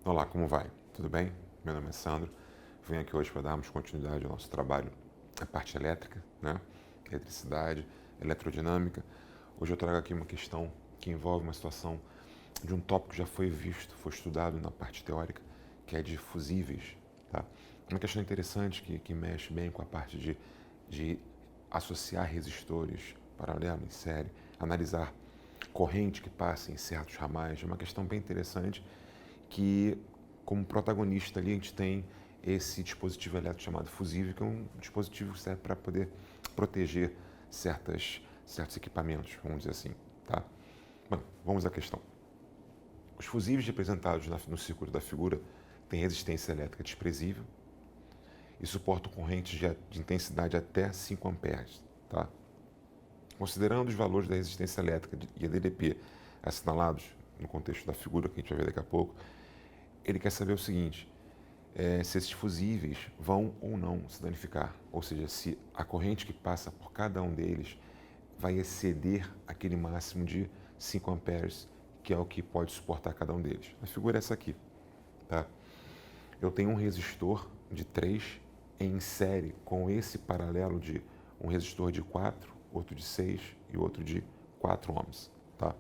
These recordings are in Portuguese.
Olá, como vai? Tudo bem? Meu nome é Sandro. Venho aqui hoje para darmos continuidade ao nosso trabalho na parte elétrica, né? Eletricidade, eletrodinâmica. Hoje eu trago aqui uma questão que envolve uma situação de um tópico que já foi visto, foi estudado na parte teórica, que é de fusíveis, tá? Uma questão interessante que mexe bem com a parte de associar resistores paralelo em série, analisar corrente que passa em certos ramais. É uma questão bem interessante que, como protagonista ali, a gente tem esse dispositivo elétrico chamado fusível, que é um dispositivo que serve para poder proteger certos equipamentos, vamos dizer assim, tá? Bom, vamos à questão. Os fusíveis representados no círculo da figura têm resistência elétrica desprezível e suportam correntes de intensidade até 5 amperes, tá? Considerando os valores da resistência elétrica e a DDP assinalados no contexto da figura que a gente vai ver daqui a pouco, ele quer saber o seguinte: se esses fusíveis vão ou não se danificar, ou seja, se a corrente que passa por cada um deles vai exceder aquele máximo de 5 amperes, que é o que pode suportar cada um deles. A figura é essa aqui, tá? Eu tenho um resistor de 3 em série com esse paralelo de um resistor de 4, outro de 6 e outro de 4 ohms, tá?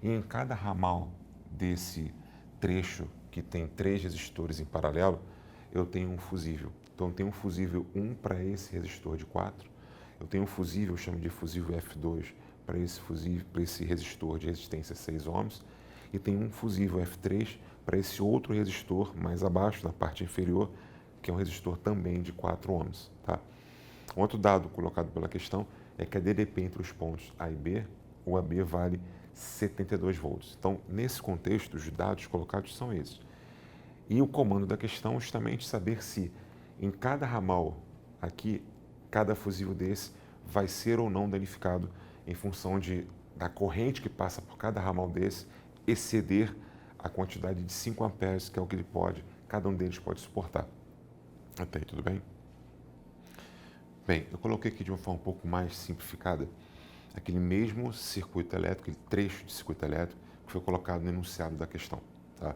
E em cada ramal desse trecho que tem 3 resistores em paralelo, eu tenho um fusível. Então eu tenho um fusível 1 para esse resistor de 4, eu tenho um fusível, eu chamo de fusível F2 para esse resistor de resistência 6 ohms, e tenho um fusível F3 para esse outro resistor mais abaixo, na parte inferior, que é um resistor também de 4 ohms, tá? Um outro dado colocado pela questão é que a DDP entre os pontos A e B, o AB vale 72 volts. Então, nesse contexto, os dados colocados são esses. E o comando da questão é justamente saber se em cada ramal aqui, cada fusível desse vai ser ou não danificado em função da corrente que passa por cada ramal desse exceder a quantidade de 5 amperes, que é o que cada um deles pode suportar. Até aí, tudo bem? Bem, eu coloquei aqui de uma forma um pouco mais simplificada aquele mesmo circuito elétrico, aquele trecho de circuito elétrico que foi colocado no enunciado da questão, tá?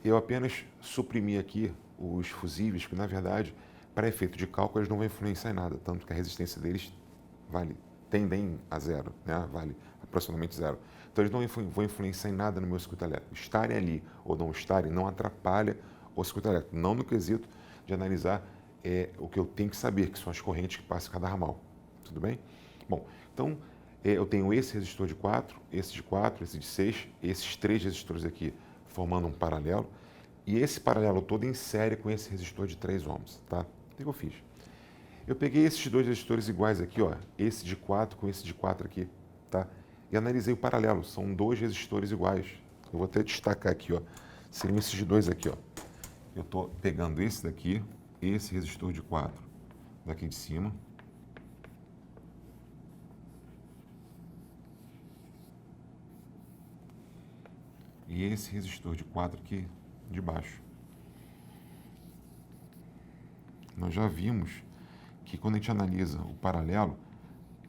Eu apenas suprimi aqui os fusíveis, que na verdade, para efeito de cálculo, eles não vão influenciar em nada, tanto que a resistência deles tendem a zero, né? Vale aproximadamente zero. Então eles não vão influenciar em nada no meu circuito elétrico. Estarem ali ou não estarem não atrapalha o circuito elétrico, não no quesito de analisar o que eu tenho que saber, que são as correntes que passam em cada ramal. Tudo bem? Bom, então eu tenho esse resistor de 4, esse de 4, esse de 6, esses 3 resistores aqui formando um paralelo, e esse paralelo todo em série com esse resistor de 3 ohms, tá? O que eu fiz? Eu peguei esses dois resistores iguais aqui, ó, esse de 4 com esse de 4 aqui, tá? E analisei o paralelo, são 2 resistores iguais. Eu vou até destacar aqui, ó, seriam esses dois aqui, ó. Eu estou pegando esse daqui, esse resistor de 4 daqui de cima, e esse resistor de 4 aqui de baixo. Nós já vimos que quando a gente analisa o paralelo,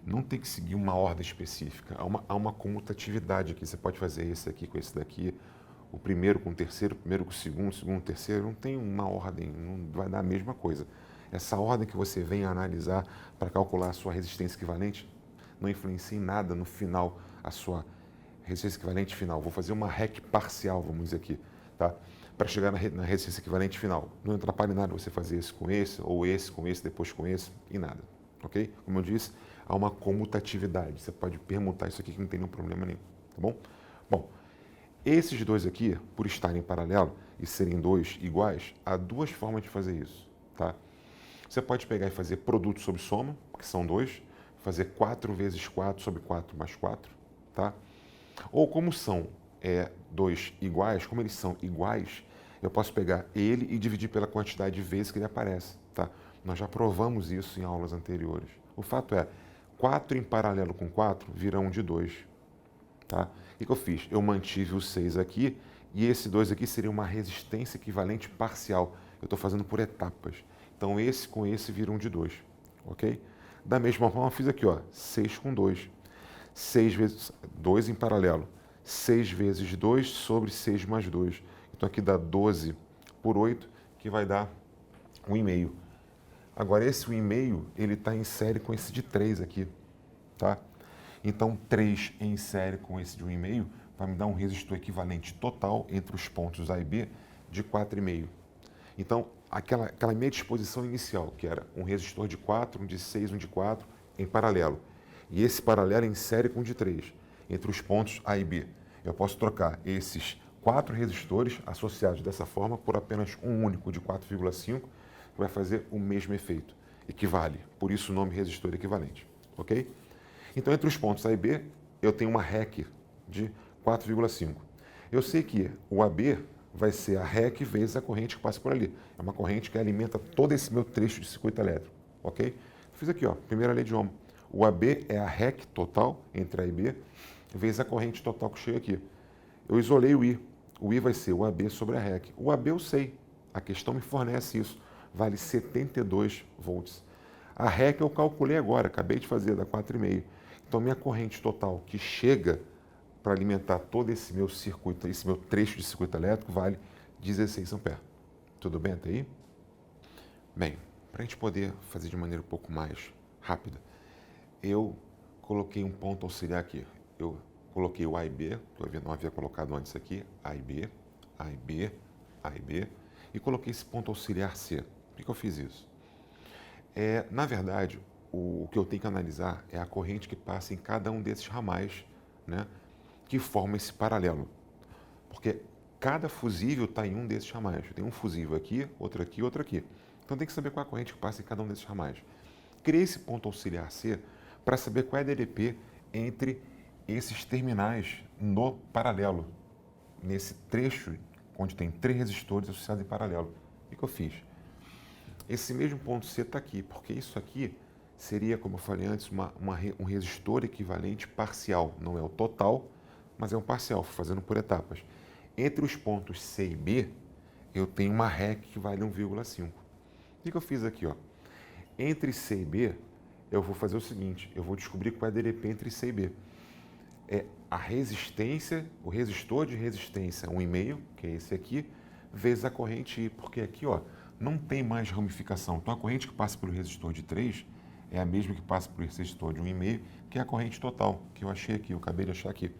não tem que seguir uma ordem específica, há uma comutatividade aqui. Você pode fazer esse aqui com esse daqui, o primeiro com o terceiro, o primeiro com o segundo com o terceiro, não tem uma ordem, não vai dar a mesma coisa. Essa ordem que você vem a analisar para calcular a sua resistência equivalente não influencia em nada no final, a sua resistência equivalente final. Vou fazer uma REC parcial, vamos dizer aqui, tá? Para chegar na resistência equivalente final. Não atrapalha em nada você fazer esse com esse, ou esse com esse, depois com esse, e nada, ok? Como eu disse, há uma comutatividade. Você pode permutar isso aqui que não tem nenhum problema nenhum, tá bom? Bom, esses dois aqui, por estarem em paralelo e serem dois iguais, há duas formas de fazer isso, tá? Você pode pegar e fazer produto sobre soma, que são dois, fazer 4 vezes 4 sobre 4 mais 4, tá? Ou como são dois iguais, como eles são iguais, eu posso pegar ele e dividir pela quantidade de vezes que ele aparece, tá? Nós já provamos isso em aulas anteriores. O fato é, 4 em paralelo com 4 vira 1 de 2, tá? O que eu fiz? Eu mantive o 6 aqui e esse 2 aqui seria uma resistência equivalente parcial. Eu estou fazendo por etapas. Então esse com esse vira 1 de 2, ok? Da mesma forma eu fiz aqui, ó, 6 com 2. 6 vezes 2 em paralelo. 6 vezes 2 sobre 6 mais 2. Então aqui dá 12 por 8, que vai dar 1,5. Agora esse 1,5, ele está em série com esse de 3 aqui, tá? Então 3 em série com esse de 1,5 vai me dar um resistor equivalente total entre os pontos A e B de 4,5. Então aquela minha disposição inicial, que era um resistor de 4, um de 6, um de 4, em paralelo. E esse paralelo em série com o de 3, entre os pontos A e B. Eu posso trocar esses 4 resistores associados dessa forma por apenas um único de 4,5, que vai fazer o mesmo efeito. Equivale, por isso o nome resistor equivalente. Ok? Então, entre os pontos A e B, eu tenho uma REC de 4,5. Eu sei que o AB vai ser a REC vezes a corrente que passa por ali. É uma corrente que alimenta todo esse meu trecho de circuito elétrico. Ok? Fiz aqui, ó, primeira lei de Ohm. O AB é a REC total entre A e B, vezes a corrente total que chega aqui. Eu isolei o I. O I vai ser o AB sobre a REC. O AB eu sei. A questão me fornece isso. Vale 72 volts. A REC eu calculei agora, acabei de fazer, dá 4,5. Então, minha corrente total que chega para alimentar todo esse meu circuito, esse meu trecho de circuito elétrico, vale 16 amperes. Tudo bem até aí? Bem, para a gente poder fazer de maneira um pouco mais rápida, eu coloquei um ponto auxiliar aqui. Eu coloquei o A e B, que eu não havia colocado antes aqui, A e B, A e B, A e B, e coloquei esse ponto auxiliar C. Por que eu fiz isso? Na verdade, o que eu tenho que analisar é a corrente que passa em cada um desses ramais, né, que formam esse paralelo. Porque cada fusível está em um desses ramais. Tem um fusível aqui, outro aqui, outro aqui. Então tem que saber qual é a corrente que passa em cada um desses ramais. Criei esse ponto auxiliar C para saber qual é a DDP entre esses terminais no paralelo, nesse trecho onde tem 3 resistores associados em paralelo. O que eu fiz? Esse mesmo ponto C está aqui, porque isso aqui seria, como eu falei antes, um resistor equivalente parcial. Não é o total, mas é um parcial, fazendo por etapas. Entre os pontos C e B, eu tenho uma REC que vale 1,5. O que eu fiz aqui? Ó? Entre C e B, eu vou fazer o seguinte, eu vou descobrir qual é a DDP entre C e B. É a resistência, o resistor de resistência 1,5, que é esse aqui, vezes a corrente I, porque aqui, ó, não tem mais ramificação. Então, a corrente que passa pelo resistor de 3 é a mesma que passa pelo resistor de 1,5, que é a corrente total, que eu achei aqui, eu acabei de achar aqui.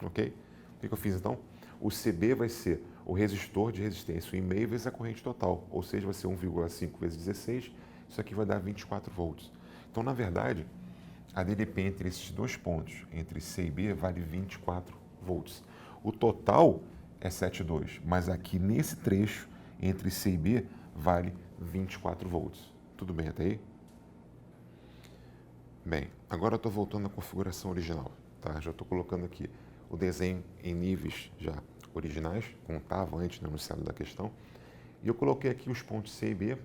Ok? O que eu fiz, então? O CB vai ser o resistor de resistência 1,5 vezes a corrente total, ou seja, vai ser 1,5 vezes 16, isso aqui vai dar 24 volts. Então, na verdade, a DDP entre esses dois pontos, entre C e B, vale 24 volts. O total é 7,2, mas aqui nesse trecho, entre C e B, vale 24 volts. Tudo bem até aí? Bem, agora eu estou voltando à configuração original. Tá? Já estou colocando aqui o desenho em níveis já originais, como estava antes no enunciado da questão. E eu coloquei aqui os pontos C e B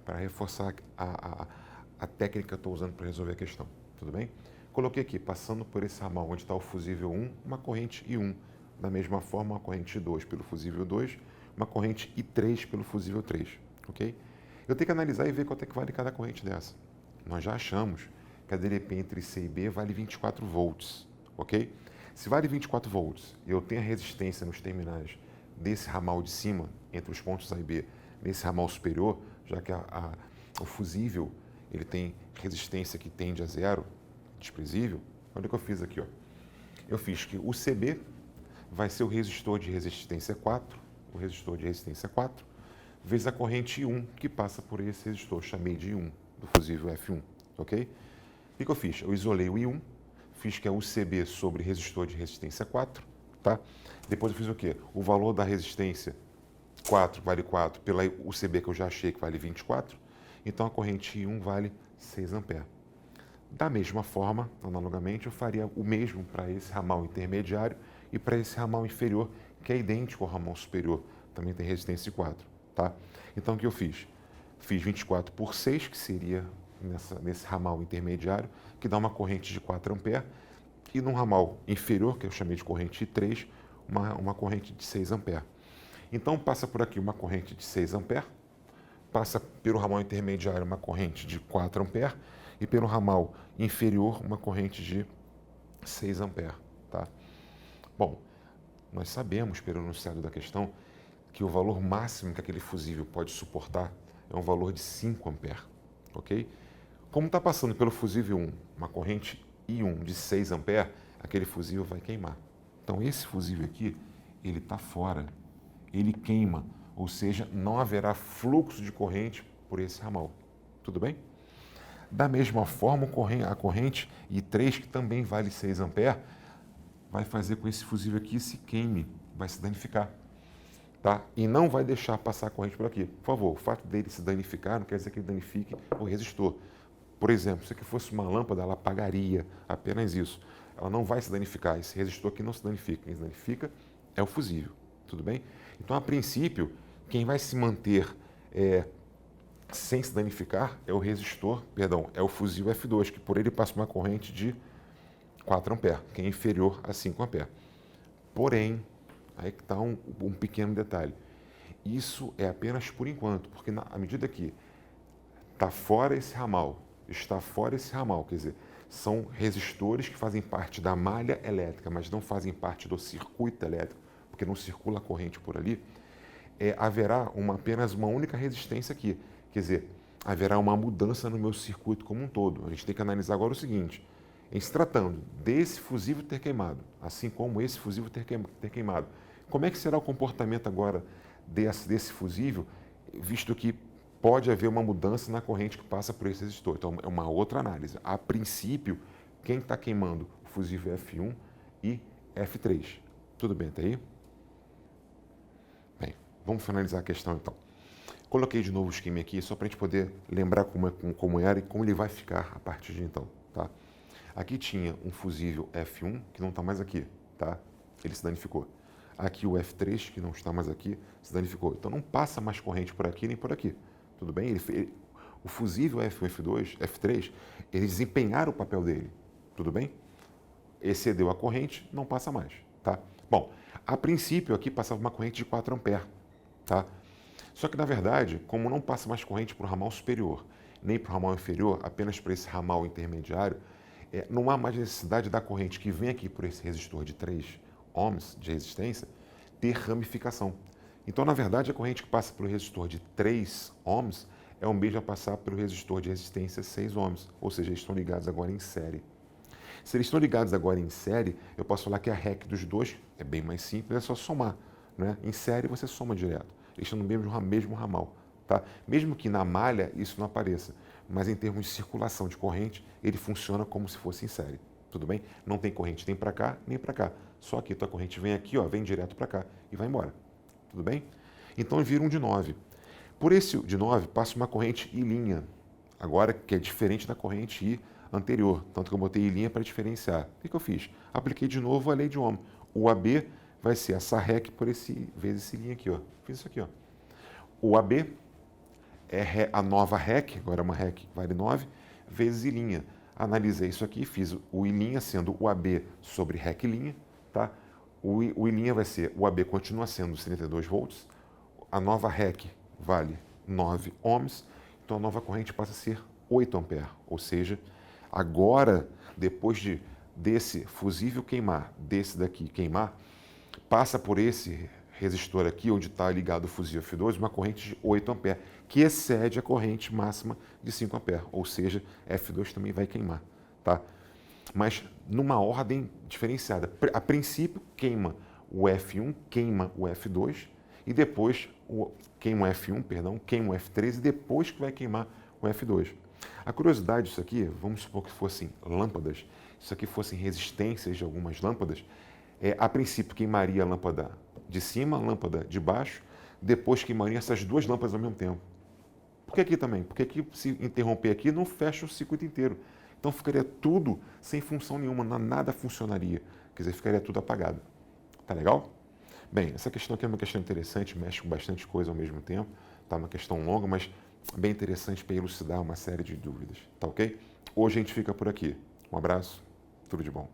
para reforçar a técnica que eu estou usando para resolver a questão. Tudo bem? Coloquei aqui, passando por esse ramal onde está o fusível 1, uma corrente I1. Da mesma forma, uma corrente I2 pelo fusível 2, uma corrente I3 pelo fusível 3. Ok? Eu tenho que analisar e ver quanto é que vale cada corrente dessa. Nós já achamos que a DDP entre C e B vale 24 volts. Ok? Se vale 24 volts e eu tenho a resistência nos terminais desse ramal de cima, entre os pontos A e B, nesse ramal superior, já que o fusível ele tem resistência que tende a zero, desprezível, olha o que eu fiz aqui. Ó. Eu fiz que o CB vai ser o resistor de resistência 4, o resistor de resistência 4, vezes a corrente I1 que passa por esse resistor, chamei de I1, do fusível F1. Ok? O que eu fiz? Eu isolei o I1, fiz que é o CB sobre resistor de resistência 4, tá? Depois eu fiz o quê? O valor da resistência 4 vale 4 pela UCB que eu já achei que vale 24, então a corrente I1 vale 6 amperes. Da mesma forma, analogamente, eu faria o mesmo para esse ramal intermediário e para esse ramal inferior, que é idêntico ao ramal superior, também tem resistência de 4, tá? Então o que eu fiz? Fiz 24 por 6, que seria nesse ramal intermediário, que dá uma corrente de 4 amperes, e no ramal inferior, que eu chamei de corrente I3, uma corrente de 6 amperes. Então, passa por aqui uma corrente de 6 amperes, passa pelo ramal intermediário uma corrente de 4 amperes, e pelo ramal inferior uma corrente de 6 amperes. Tá? Bom, nós sabemos, pelo enunciado da questão, que o valor máximo que aquele fusível pode suportar é um valor de 5 amperes, ok? Como está passando pelo fusível 1 uma corrente I1 de 6 amperes, aquele fusível vai queimar. Então esse fusível aqui, ele está fora, ele queima, ou seja, não haverá fluxo de corrente por esse ramal. Tudo bem? Da mesma forma, a corrente I3, que também vale 6 amperes, vai fazer com que esse fusível aqui se queime, vai se danificar. Tá? E não vai deixar passar a corrente por aqui. Por favor, o fato dele se danificar não quer dizer que ele danifique o resistor. Por exemplo, se aqui fosse uma lâmpada, ela apagaria, apenas isso. Ela não vai se danificar, esse resistor aqui não se danifica. Quem se danifica é o fusível, tudo bem? Então, a princípio, quem vai se manter sem se danificar é o resistor, perdão, é o fusível F2, que por ele passa uma corrente de 4 amperes, que é inferior a 5 amperes. Porém, aí que está um pequeno detalhe. Isso é apenas por enquanto, porque à medida que está fora esse ramal, quer dizer, são resistores que fazem parte da malha elétrica, mas não fazem parte do circuito elétrico, porque não circula a corrente por ali, haverá apenas uma única resistência aqui. Quer dizer, haverá uma mudança no meu circuito como um todo. A gente tem que analisar agora o seguinte: em se tratando desse fusível ter queimado, assim como esse fusível ter queimado, como é que será o comportamento agora desse fusível, visto que pode haver uma mudança na corrente que passa por esse resistor? Então, é uma outra análise. A princípio, quem está queimando o fusível F1 e F3. Tudo bem até aí? Bem, vamos finalizar a questão então. Coloquei de novo o esquema aqui só para a gente poder lembrar como era e como ele vai ficar a partir de então. Tá? Aqui tinha um fusível F1 que não está mais aqui, tá? Ele se danificou. Aqui o F3 que não está mais aqui se danificou. Então não passa mais corrente por aqui nem por aqui. Tudo bem? O fusível F1, F2, F3, eles desempenharam o papel dele. Tudo bem? Excedeu a corrente, não passa mais. Tá? Bom, a princípio aqui passava uma corrente de 4 amperes. Tá? Só que, na verdade, como não passa mais corrente para o ramal superior, nem para o ramal inferior, apenas para esse ramal intermediário, não há mais necessidade da corrente que vem aqui por esse resistor de 3 ohms de resistência ter ramificação. Então, na verdade, a corrente que passa pelo resistor de 3 ohms é o mesmo a passar pelo resistor de resistência 6 ohms, ou seja, eles estão ligados agora em série. Se eles estão ligados agora em série, eu posso falar que a REC dos dois é bem mais simples, é só somar. Né? Em série você soma direto. Eles estão no mesmo ramal. Tá? Mesmo que na malha isso não apareça, mas em termos de circulação de corrente, ele funciona como se fosse em série. Tudo bem? Não tem corrente nem para cá, nem para cá. Só que a tua corrente vem aqui, ó, vem direto para cá e vai embora. Tudo bem? Então vira um de 9. Por esse de 9 passa uma corrente I linha, agora que é diferente da corrente I anterior, tanto que eu botei I linha para diferenciar. O que eu fiz? Apliquei de novo a lei de Ohm. O AB vai ser essa REC por vezes esse linha aqui, ó. Fiz isso aqui, ó. O AB é a nova REC, agora é uma REC vale 9, vezes I'. Analisei isso aqui, fiz o I' sendo o AB sobre REC', tá? O I' vai ser, o AB continua sendo 32 volts, a nova REC vale 9 ohms, então a nova corrente passa a ser 8 amperes, ou seja, agora, depois desse fusível queimar, desse daqui queimar, passa por esse resistor aqui, onde está ligado o fusível F2, uma corrente de 8 amperes, que excede a corrente máxima de 5 amperes, ou seja, F2 também vai queimar, tá? Mas numa ordem diferenciada. A princípio, queima o F1, queima o F2, e depois queima o F1, perdão, queima o F3, e depois que vai queimar o F2. A curiosidade disso aqui, vamos supor que fossem lâmpadas, isso aqui fossem resistências de algumas lâmpadas, a princípio queimaria a lâmpada de cima, a lâmpada de baixo, depois queimaria essas duas lâmpadas ao mesmo tempo. Por que aqui também? Porque aqui, se interromper aqui, não fecha o circuito inteiro. Então ficaria tudo sem função nenhuma, nada funcionaria. Quer dizer, ficaria tudo apagado. Tá legal? Bem, essa questão aqui é uma questão interessante, mexe com bastante coisa ao mesmo tempo. Tá uma questão longa, mas bem interessante para elucidar uma série de dúvidas. Tá ok? Hoje a gente fica por aqui. Um abraço, tudo de bom.